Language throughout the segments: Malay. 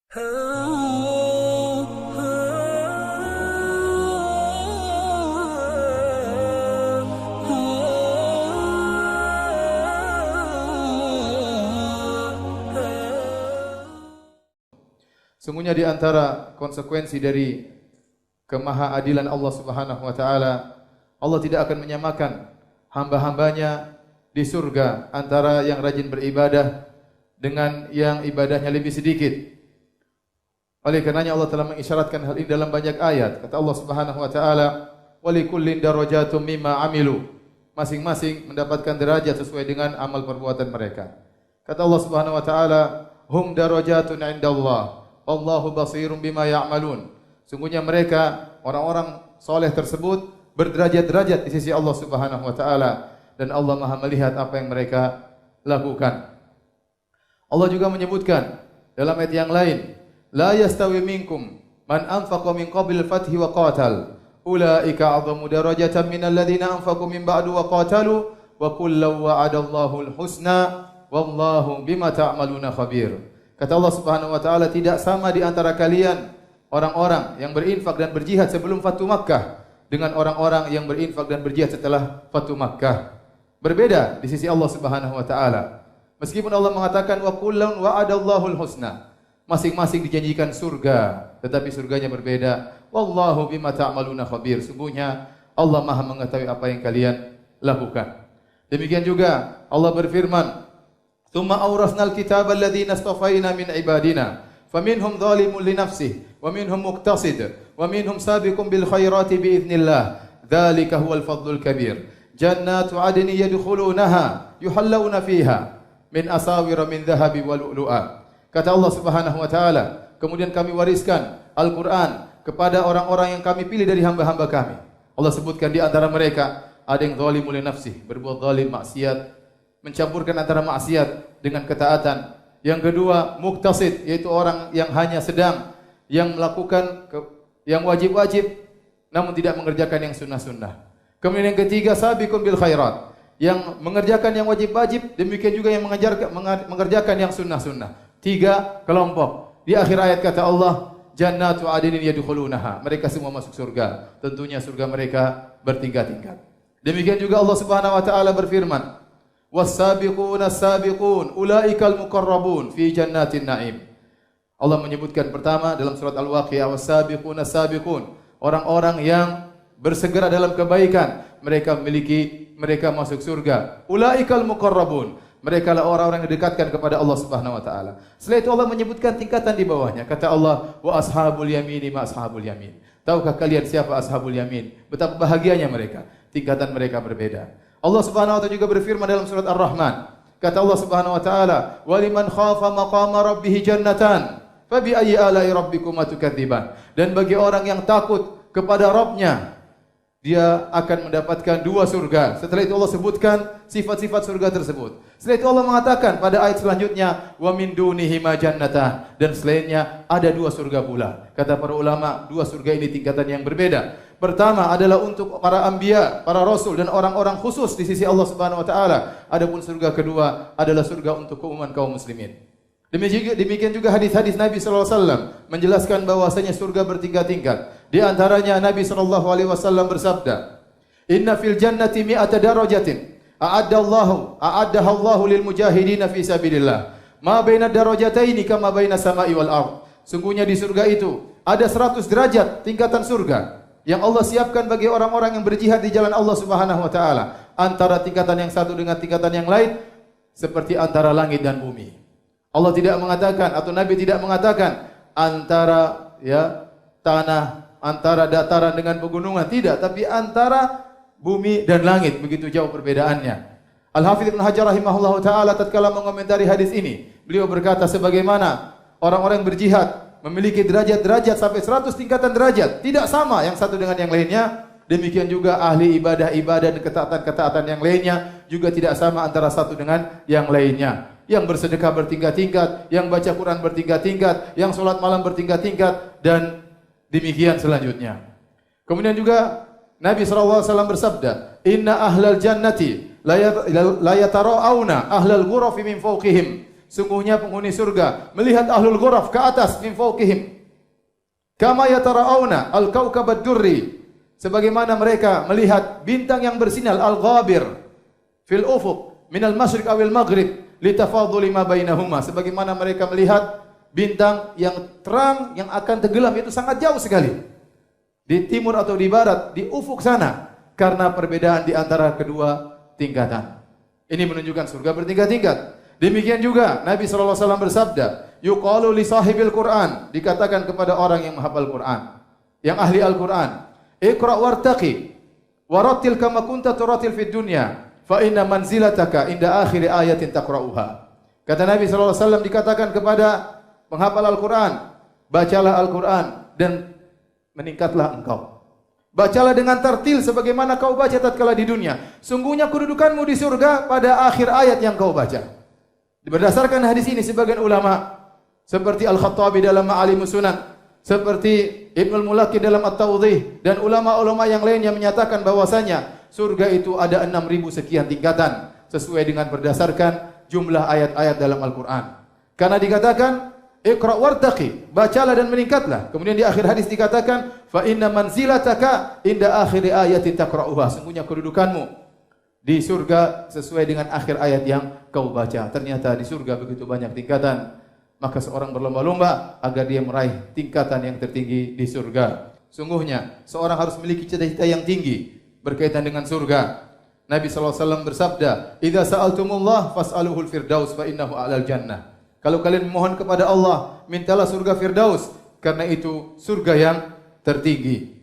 Sungguhnya di antara konsekuensi dari kemahaadilan Allah Subhanahu wa taala, Allah tidak akan menyamakan hamba-hambanya di surga antara yang rajin beribadah dengan yang ibadahnya lebih sedikit. Oleh karenanya Allah telah mengisyaratkan hal ini dalam banyak ayat. Kata Allah Subhanahu wa taala, "Wa likullin darajatum mimma 'amilu." Masing-masing mendapatkan derajat sesuai dengan amal perbuatan mereka. Kata Allah Subhanahu wa taala, "Hum darajatun 'indallah, wallahu basirum bima ya'malun." Sungguhnya mereka orang-orang soleh tersebut berderajat-derajat di sisi Allah Subhanahu wa taala dan Allah Maha melihat apa yang mereka lakukan. Allah juga menyebutkan dalam ayat yang lain, "La yastawi minkum man anfaqa min qabli al-fathi wa qatal, ulaika 'azzamu darajatan minal ladzina anfaqu min ba'du wa qatalu, wa kullu wa'adallahu al-husna wallahu bima ta'maluna khabir." Kata Allah Subhanahu wa taala, tidak sama di antara kalian orang-orang yang berinfak dan berjihad sebelum Fatu Makkah dengan orang-orang yang berinfak dan berjihad setelah Fatu Makkah. Berbeda di sisi Allah Subhanahu wa taala. Meskipun Allah mengatakan wa kullun wa'adallahu al-husna, masing-masing dijanjikan surga, tetapi surganya berbeda. Wallahu bima ta'maluna khabir. Sungguhnya Allah Maha mengetahui apa yang kalian lakukan. Demikian juga Allah berfirman, "Tsumma awrasnal kitaba alladziina istafaina min ibadina, faminhum dzalimun li nafsihi, wa minhum muqtasid, wa minhum sabiqun bil khairati bi idznillah. Dzalika huwal fadlul kabir. Jannatu 'adnin yadkhulunaha, yuhallawna fiha min asawira min dhahabi wa lu'lu'a." Kata Allah Subhanahu wa taala, kemudian kami wariskan Al-Qur'an kepada orang-orang yang kami pilih dari hamba-hamba kami. Allah sebutkan di antara mereka ada yang zalimul li nafsihi, berbuat zalim, maksiat, mencampurkan antara maksiat dengan ketaatan. Yang kedua, muqtasid, yaitu orang yang hanya sedang yang melakukan yang wajib-wajib namun tidak mengerjakan yang sunnah-sunnah. Kemudian yang ketiga, sabiqun bil khairat, yang mengerjakan yang wajib-wajib, demikian juga yang mengerjakan yang sunnah-sunnah. Tiga kelompok. Di akhir ayat kata Allah, "Jannatu 'adnin yadkhulunaha." Mereka semua masuk surga. Tentunya surga mereka bertingkat-tingkat. Demikian juga Allah Subhanahu wa taala berfirman, "Was-sabiquna as-sabiqun ulaikal muqarrabun fi jannatin na'im." Allah menyebutkan pertama dalam surat Al-Waqiah, "Was-sabiquna as-sabiqun." Orang-orang yang bersegera dalam kebaikan, mereka masuk surga. Ulaikal muqarrabun. Mereka lah orang-orang yang didekatkan kepada Allah Subhanahu wa taala. Setelah itu Allah menyebutkan tingkatan di bawahnya. Kata Allah, "Wa ashabul yamini ma ashabul yamin." Tahukah kalian siapa ashabul yamin? Betapa bahagianya mereka. Tingkatan mereka berbeda. Allah Subhanahu wa taala juga berfirman dalam surat Ar-Rahman. Kata Allah Subhanahu wa taala, "Wa liman khafa maqama rabbih jannatan, fa bi ayyi ala'i rabbikuma tukadziban." Dan bagi orang yang takut kepada Rabb-nya, dia akan mendapatkan dua surga. Setelah itu Allah sebutkan sifat-sifat surga tersebut. Setelah itu Allah mengatakan pada ayat selanjutnya, "Wa min dunihi ma jannatan." Dan selainnya ada dua surga pula. Kata para ulama, dua surga ini tingkatan yang berbeda. Pertama adalah untuk para anbiya, para rasul dan orang-orang khusus di sisi Allah Subhanahu wa taala. Adapun surga kedua adalah surga untuk keumuman kaum muslimin. Demikian juga hadis-hadis Nabi sallallahu alaihi wasallam menjelaskan bahwasanya surga bertingkat-tingkat. Di antaranya Nabi sallallahu alaihi wasallam bersabda, "Inna fil jannati mi'ata darajatin a'addaha Allahu lil mujahidin fi sabilillah. Ma baina darajataini kama baina samai wal ard." Sungguhnya di surga itu ada 100 derajat tingkatan surga yang Allah siapkan bagi orang-orang yang berjihad di jalan Allah Subhanahu wa taala. Antara tingkatan yang satu dengan tingkatan yang lain seperti antara langit dan bumi. Allah tidak mengatakan atau Nabi tidak mengatakan antara tanah, antara dataran dengan pegunungan, tidak, tapi antara bumi dan langit, begitu jauh perbedaannya. Al-Hafidz Ibnu Hajar rahimahullahu taala tatkala mengomentari hadis ini, beliau berkata sebagaimana orang-orang yang berjihad memiliki derajat-derajat sampai 100 tingkatan derajat, tidak sama yang satu dengan yang lainnya. Demikian juga ahli ibadah-ibadah dan ketaatan-ketaatan yang lainnya juga tidak sama antara satu dengan yang lainnya. Yang bersedekah bertingkat-tingkat, yang baca Quran bertingkat-tingkat, yang sholat malam bertingkat-tingkat, dan demikian selanjutnya. Kemudian juga Nabi SAW bersabda, "Inna ahlal jannati la yatara'awna ahlal ghurafi min fawqihim, Sungguhnya penghuni surga melihat ahlul ghuraf ke atas min fawqihim. Kama yatara'auna al-kawkabad durri. Sebagaimana mereka melihat bintang yang bersinar al-ghabir fil ufuq min al-masyriq awil maghrib litafadhuli ma bainahuma. Sebagaimana mereka melihat bintang yang terang yang akan tenggelam itu sangat jauh sekali. Di timur atau di barat, di ufuk sana, karena perbedaan di antara kedua tingkatan. Ini menunjukkan surga bertingkat-tingkat. Demikian juga Nabi sallallahu alaihi wasallam bersabda, yuqalu li sahibil Qur'an, dikatakan kepada orang yang menghafal Quran, yang ahli Al-Qur'an, iqra wartaqi warattil kama kunta turatil fid dunya, fa inna manzilataka inda akhir ayatin taqra'uha. Kata Nabi sallallahu alaihi wasallam dikatakan kepada penghafal Al-Qur'an, bacalah Al-Qur'an dan meningkatlah engkau. Bacalah dengan tartil sebagaimana kau baca tatkala di dunia. Sungguhnya kedudukanmu di surga pada akhir ayat yang kau baca. Berdasarkan hadis ini sebagian ulama seperti Al-Khattabi dalam Ma'alimus Sunan, seperti Ibnul Mulaqi dalam At-Tawdhih dan ulama-ulama yang lainnya menyatakan bahwasanya surga itu ada 6.000 sekian tingkatan sesuai dengan berdasarkan jumlah ayat-ayat dalam Al-Qur'an. Karena dikatakan iqra wartaqi, bacalah dan meningkatlah. Kemudian di akhir hadis dikatakan fa inna manzilataka inda akhir ayatin taqra'uha. Sungguhnya kedudukanmu di surga sesuai dengan akhir ayat yang kau baca. Ternyata di surga begitu banyak tingkatan. Maka seorang berlomba-lomba agar dia meraih tingkatan yang tertinggi di surga. Sungguhnya seorang harus memiliki cita-cita yang tinggi berkaitan dengan surga. Nabi sallallahu alaihi wasallam bersabda, "Idza sa'altumullah fas'aluhul firdaus fa innahu 'alal jannah." Kalau kalian memohon kepada Allah, mintalah surga Firdaus, karena itu surga yang tertinggi.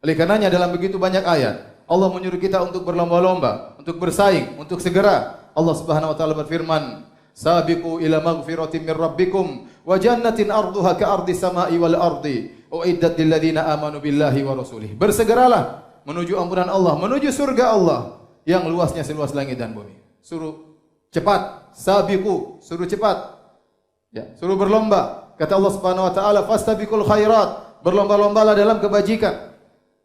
Oleh karenanya dalam begitu banyak ayat, Allah menyuruh kita untuk berlomba-lomba, untuk bersaing, untuk segera. Allah Subhanahu wa taala berfirman, "Sabiqu ila maghfiratin min rabbikum wa jannatin arduha ka'ardis samai wal ardi, uiddat lil ladzina amanu billahi wa rasulih." Bersegeralah menuju ampunan Allah, menuju surga Allah yang luasnya seluas langit dan bumi. Suruh cepat, sabiqu, suruh cepat. Ya, suruh berlomba. Kata Allah Subhanahu wa taala, "Fastabiqul khairat." Berlomba-lombalah dalam kebajikan.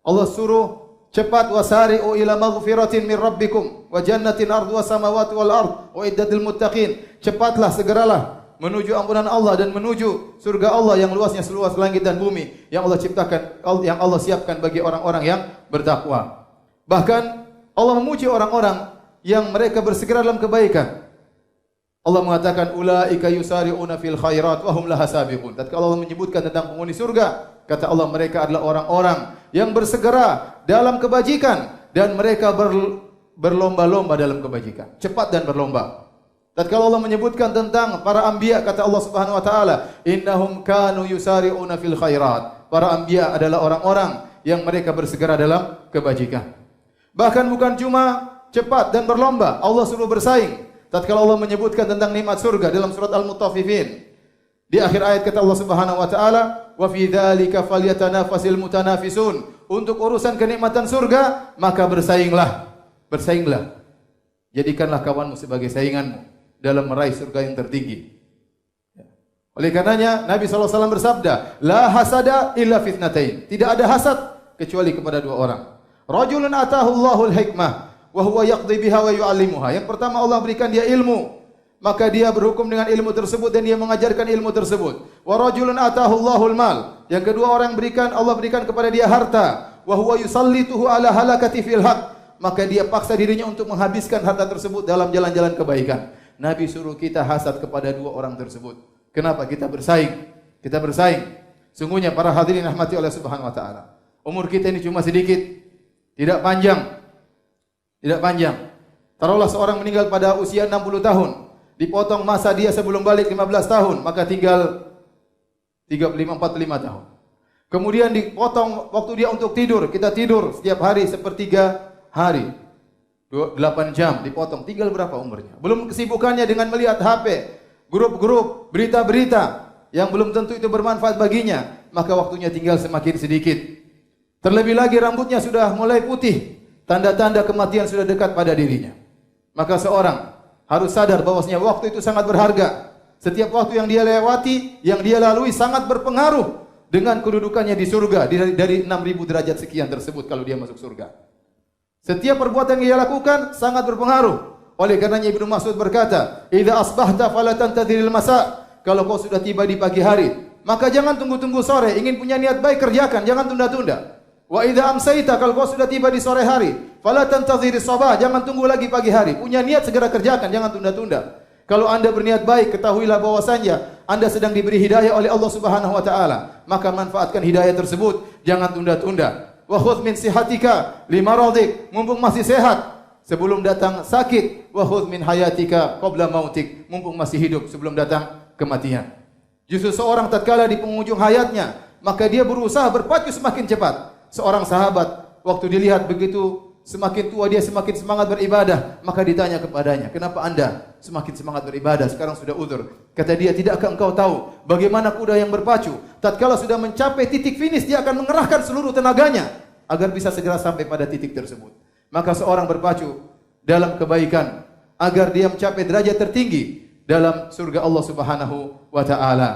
Allah suruh cepat, wasari'u ila maghfiratin min rabbikum wa jannatin arduha samawati wal ard uiddatil muttaqin. Cepatlah, segeralah menuju ampunan Allah dan menuju surga Allah yang luasnya seluas langit dan bumi, yang Allah ciptakan, yang Allah siapkan bagi orang-orang yang bertakwa. Bahkan Allah memuji orang-orang yang mereka bersegera dalam kebaikan. Allah mengatakan ulaika yusari'una fil khairat wa hum laha sabiqun. Tatkala Allah menyebutkan tentang penghuni surga, kata Allah mereka adalah orang-orang yang bersegera dalam kebajikan dan mereka berlomba-lomba dalam kebajikan, cepat dan berlomba. Tatkala Allah menyebutkan tentang para anbiya, kata Allah Subhanahu wa taala, innahum kanu yusari'una fil khairat. Para anbiya adalah orang-orang yang mereka bersegera dalam kebajikan. Bahkan bukan cuma cepat dan berlomba, Allah suruh bersaing. Tatkala Allah menyebutkan tentang nikmat surga dalam surat Al-Mutaffifin, di akhir ayat kata Allah Subhanahu wa taala, "Wa fi dzalika falyatanafasil mutanafisun." Untuk urusan kenikmatan surga, maka bersainglah. Bersainglah. Jadikanlah kawanmu sebagai sainganmu dalam meraih surga yang tertinggi. Oleh karenanya Nabi sallallahu alaihi wasallam bersabda, "La hasada illa fitnatain." Tidak ada hasad kecuali kepada dua orang. Rajulun atahu Allahul hikmah wa huwa yaqdi biha wa yu'allimuha. Yang pertama Allah berikan dia ilmu, maka dia berhukum dengan ilmu tersebut dan dia mengajarkan ilmu tersebut. Wa rajulun atahu Allahul mal. Yang kedua orang berikan, Allah berikan kepada dia harta, wa huwa yusallituhu ala halakati fil haq. Maka dia paksa dirinya untuk menghabiskan harta tersebut dalam jalan-jalan kebaikan. Nabi suruh kita hasad kepada dua orang tersebut. Kenapa? Kita bersaing. Kita bersaing. Sungguhnya para hadirin rahmati Allah Subhanahu wa taala, umur kita ini cuma sedikit, tidak panjang. Tidak panjang. Taruhlah seorang meninggal pada usia 60 tahun. Dipotong masa dia sebelum balik 15 tahun, maka tinggal 45 tahun. Kemudian dipotong waktu dia untuk tidur. Kita tidur setiap hari sepertiga hari. 8 jam dipotong. Tinggal berapa umurnya? Belum kesibukannya dengan melihat HP, grup-grup, berita-berita yang belum tentu itu bermanfaat baginya. Maka waktunya tinggal semakin sedikit. Terlebih lagi rambutnya sudah mulai putih. Tanda-tanda kematian sudah dekat pada dirinya. Maka seorang harus sadar bahwasanya waktu itu sangat berharga. Setiap waktu yang dia lewati, yang dia lalui sangat berpengaruh dengan kedudukannya di surga dari 6.000 derajat sekian tersebut kalau dia masuk surga. Setiap perbuatan yang dia lakukan sangat berpengaruh Oleh karenanya Ibnu Mas'ud berkata, "Idza asbahta fala tantadhiril masa." Kalau kau sudah tiba di pagi hari, maka jangan tunggu-tunggu sore. Ingin punya niat baik, kerjakan, jangan tunda-tunda. Wa idza amsayta, kalau kau sudah tiba di sore hari, fala tantadhiris sabah, jangan tunggu lagi pagi hari. Punya niat segera kerjakan, jangan tunda-tunda. Kalau Anda berniat baik, ketahuilah bahwasanya Anda sedang diberi hidayah oleh Allah Subhanahu wa taala. Maka manfaatkan hidayah tersebut, jangan tunda-tunda. Wa khudh min sihatika limaradik, mumpung masih sehat sebelum datang sakit. Wa khudh min hayatika qabla mautik, mumpung masih hidup sebelum datang kematian. Justru seorang tatkala di penghujung hayatnya, maka dia berusaha berpacu semakin cepat. Seorang sahabat waktu dilihat begitu semakin tua dia semakin semangat beribadah, maka ditanya kepadanya, "Kenapa Anda semakin semangat beribadah? Sekarang sudah uzur." Kata dia, "Tidakkah engkau tahu bagaimana kuda yang berpacu tatkala sudah mencapai titik finish dia akan mengerahkan seluruh tenaganya agar bisa segera sampai pada titik tersebut." Maka seorang berpacu dalam kebaikan agar dia mencapai derajat tertinggi dalam surga Allah Subhanahu wa taala.